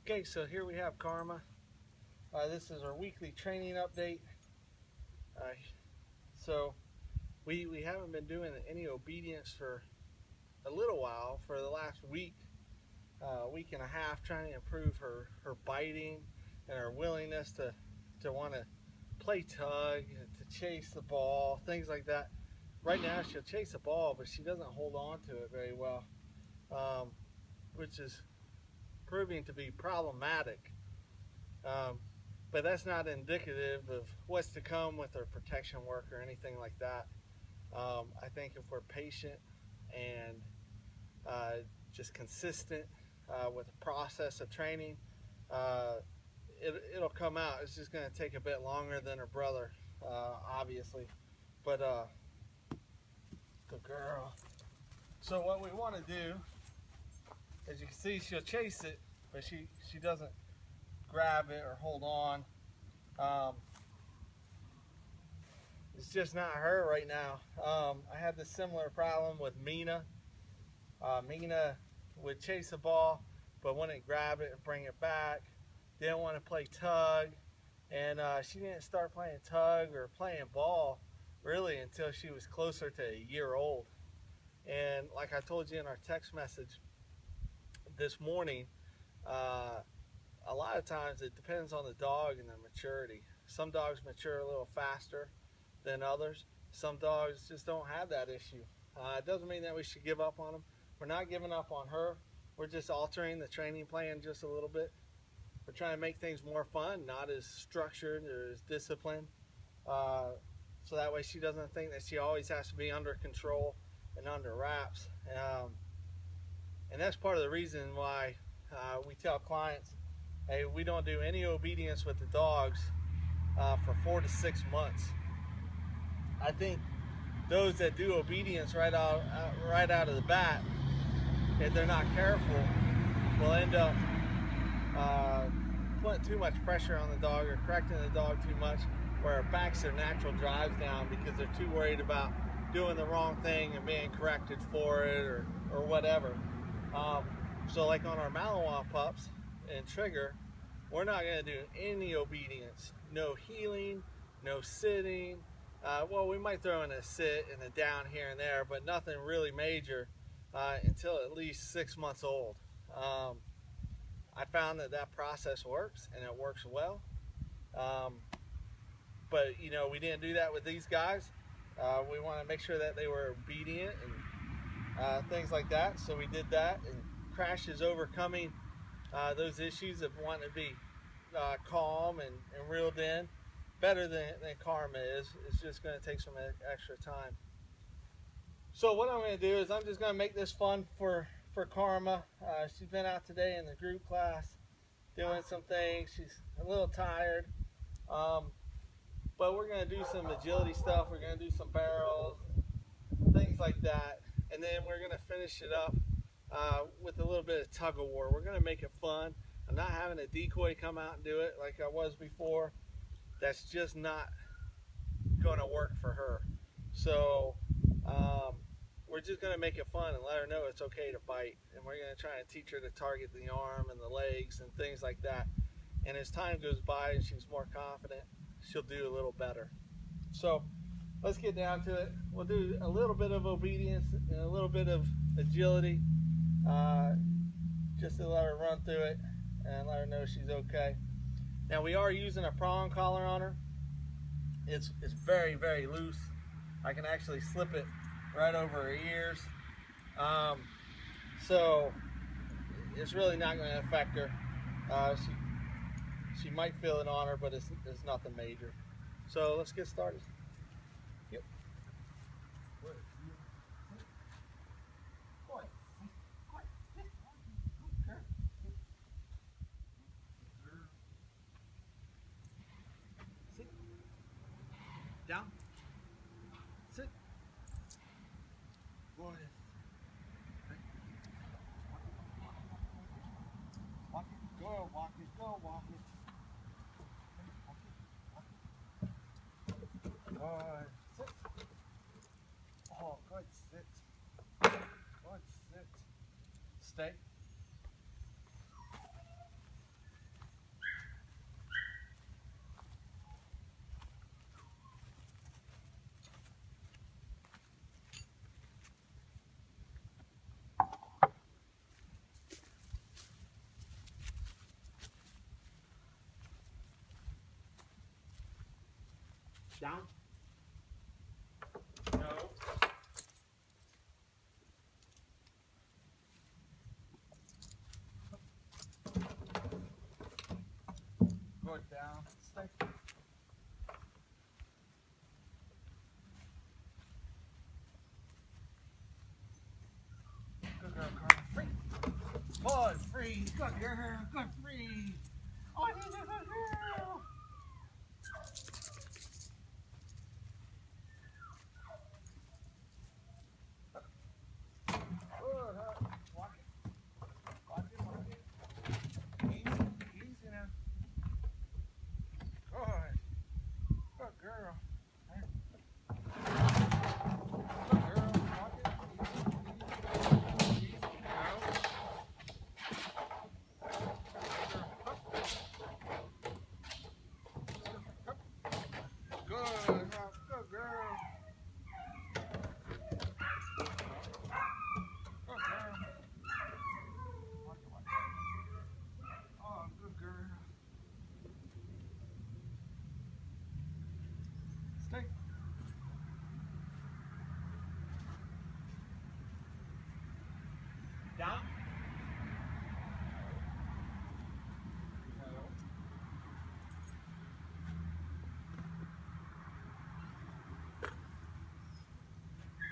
Okay, so here we have Karma. This is our weekly training update. So we haven't been doing any obedience for a little while, for the last week and a half, trying to improve her biting and her willingness to want to play tug, to chase the ball, things like that. Right now she'll chase the ball, but she doesn't hold on to it very well, which is proving to be problematic. But that's not indicative of what's to come with her protection work or anything like that. I think if we're patient and just consistent with the process of training, it'll come out. It's just going to take a bit longer than her brother, obviously. But good girl. So what we want to do, as you can see, she'll chase it, but she doesn't grab it or hold on. It's just not her right now. I had this similar problem with Mina. Mina would chase the ball, but wouldn't grab it and bring it back. Didn't want to play tug, and she didn't start playing tug or playing ball really until she was closer to a year old. And like I told you in our text message this morning, a lot of times it depends on the dog and their maturity. Some dogs mature a little faster than others. Some dogs just don't have that issue. It doesn't mean that we should give up on them. We're not giving up on her. We're just altering the training plan just a little bit. We're trying to make things more fun, not as structured or as disciplined. So that way she doesn't think that she always has to be under control and under wraps. And that's part of the reason why we tell clients, hey, we don't do any obedience with the dogs for 4 to 6 months. I think those that do obedience right out of the bat, if they're not careful, will end up putting too much pressure on the dog or correcting the dog too much, where it backs their natural drives down because they're too worried about doing the wrong thing and being corrected for it or whatever. So like on our Malinois pups and Trigger, we're not going to do any obedience. No heeling, no sitting. Well, we might throw in a sit and a down here and there, but nothing really major until at least 6 months old. I found that process works, and it works well. But you know, we didn't do that with these guys. We want to make sure that they were obedient and things like that. So we did that, and Crash is overcoming those issues of wanting to be calm and reeled in better than Karma is. It's just going to take some extra time. So what I'm going to do is I'm just going to make this fun for Karma. She's been out today in the group class doing some things. She's a little tired, but we're going to do some agility stuff. We're going to do some barrels, things like that, and then we're going to finish it up with a little bit of tug of war. We're going to make it fun. I'm not having a decoy come out and do it like I was before. That's just not going to work for her. So we're just going to make it fun and let her know it's okay to bite. And we're going to try and teach her to target the arm and the legs and things like that. And as time goes by and she's more confident, she'll do a little better. So let's get down to it. We'll do a little bit of obedience and a little bit of agility, just to let her run through it and let her know she's okay. Now we are using a prong collar on her. It's very, very loose. I can actually slip it right over her ears. So it's really not going to affect her. She might feel it on her, but it's nothing major. So let's get started. Yep. Down. Sit. Boy. Walk it. Go. Walk it. Go. Walk it. Good. Sit. Oh, good. Sit. Good. Sit. Stay. Down. No. Good, down. Stay. Good girl, Carmen. Free. Good, free. Good girl. Good, free. Oh, he's a good girl. Good, huh? Walk it. Walk it, walk it. Easy, easy now. Good. Good girl. Good girl. Walk it. Easy, easy. Easy. No. Good, huh? Good girl. Good girl. Walk it, walk it. Oh, good girl. Stay. Down. No.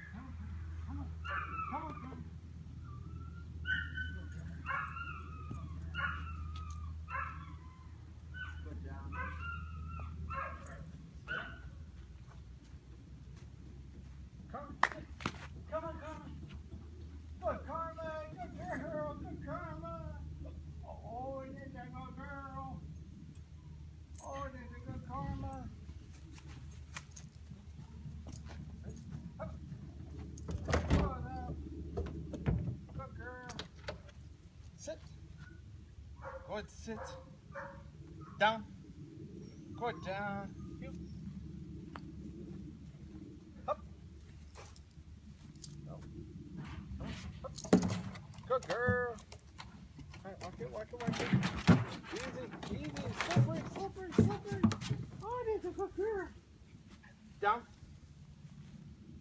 Come on, come on, come on, come on. Good down. Come on, come on, come on. Good karma, good girl, good karma. Oh, it is a good girl. Oh, it is a good karma. Good up. Good girl. Sit. Good, sit. Down. Good, down. You. Up. No. Up. Good girl. All right, walk it, walk it, walk it. Easy, easy. Slippery, slippery, slippery. Oh, it is a good girl. Down.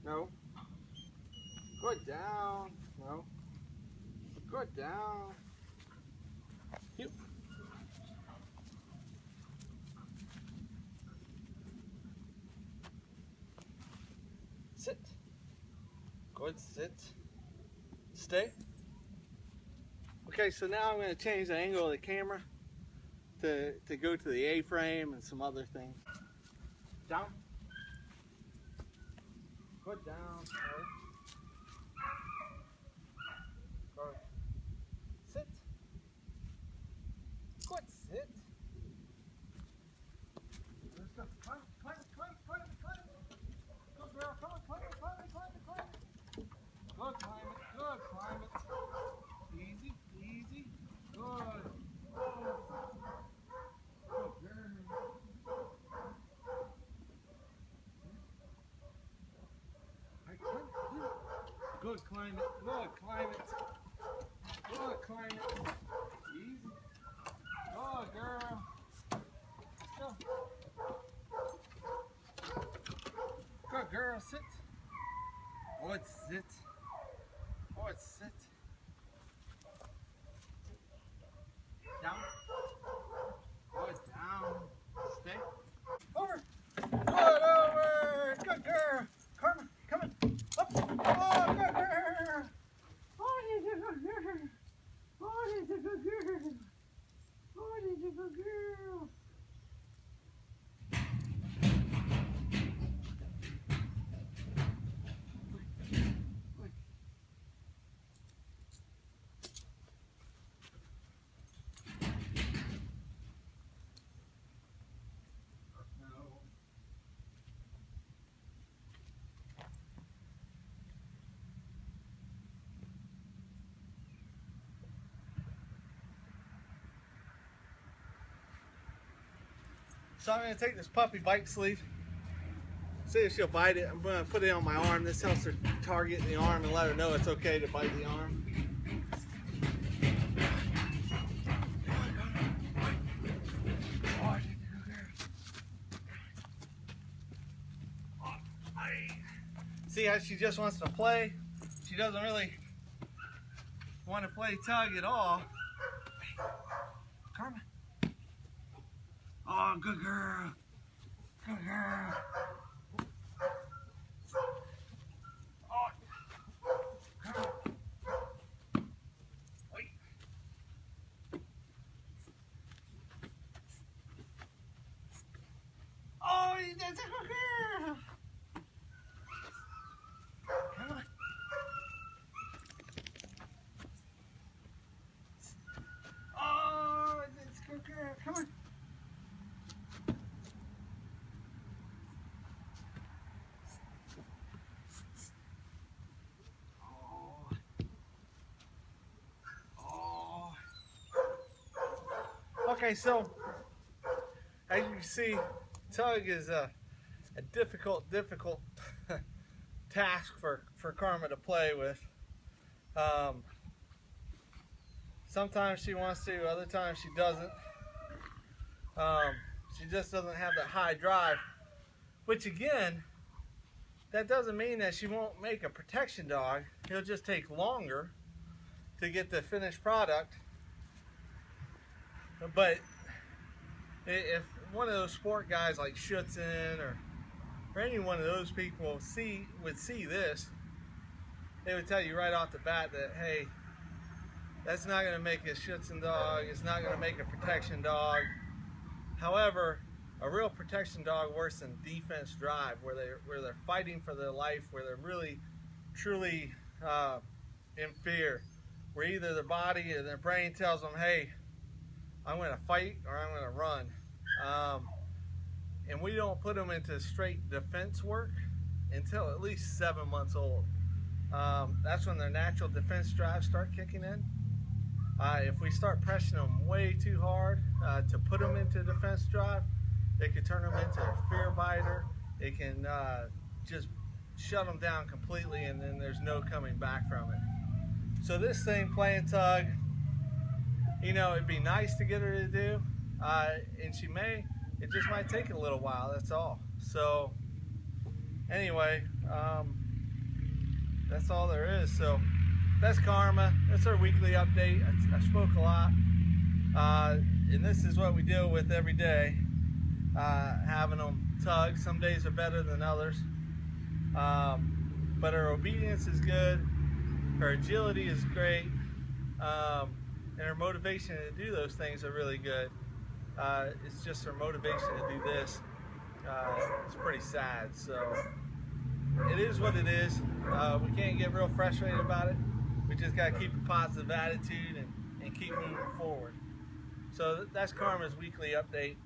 No. Good down. No. Good down. You. Sit. Good, sit. Stay. Okay, so now I'm going to change the angle of the camera to go to the A-frame and some other things. Down. Good down. Good. Sit. Good sit. Let's go. Climb, climb, climb, climb, climb. Good girl. Come on, climb it, climb it, climb it, climb it. Good, climb it. Good, climb it. Easy, easy. Good. Good girl. Good climb it, good climb it, good climb it, easy, good girl, go, good girl, sit, good sit, good sit, down, good down, stay, over, good over, good girl, Karma, come on, up, oh, good girl, oh, he's a good girl, oh, he's a good girl, oh, he's a good girl. So I'm going to take this puppy bite sleeve, see if she'll bite it. I'm going to put it on my arm. This helps her target the arm and let her know it's okay to bite the arm. See how she just wants to play? She doesn't really want to play tug at all. Karma. Oh, good girl. Good girl. Oh. Karma. Wait. Oh, that's a good girl. Come on. Oh, that's a good girl. Come on. Okay, so as you can see, tug is a difficult task for Karma to play with. Sometimes she wants to, other times she doesn't. She just doesn't have that high drive, which again, that doesn't mean that she won't make a protection dog. It'll just take longer to get the finished product. But if one of those sport guys like Schutzen or any one of those people would see this, they would tell you right off the bat that, hey, that's not going to make a Schutzen dog, it's not going to make a protection dog. However, a real protection dog works in defense drive, where they're fighting for their life, where they're really, truly in fear, where either their body or their brain tells them, hey, I'm going to fight or I'm going to run. And we don't put them into straight defense work until at least 7 months old. That's when their natural defense drives start kicking in. If we start pressing them way too hard to put them into defense drive, it could turn them into a fear biter. It can just shut them down completely, and then there's no coming back from it. So this thing playing tug, you know, it'd be nice to get her to do, and she may. It just might take a little while, that's all. So anyway, that's all there is. So that's Karma. That's our weekly update. I spoke a lot, and this is what we deal with every day, having them tug. Some days are better than others, but her obedience is good, her agility is great, and her motivation to do those things are really good. It's just her motivation to do this. It's pretty sad. So it is what it is. We can't get real frustrated about it. We just got to keep a positive attitude and keep moving forward. So that's Karma's weekly update.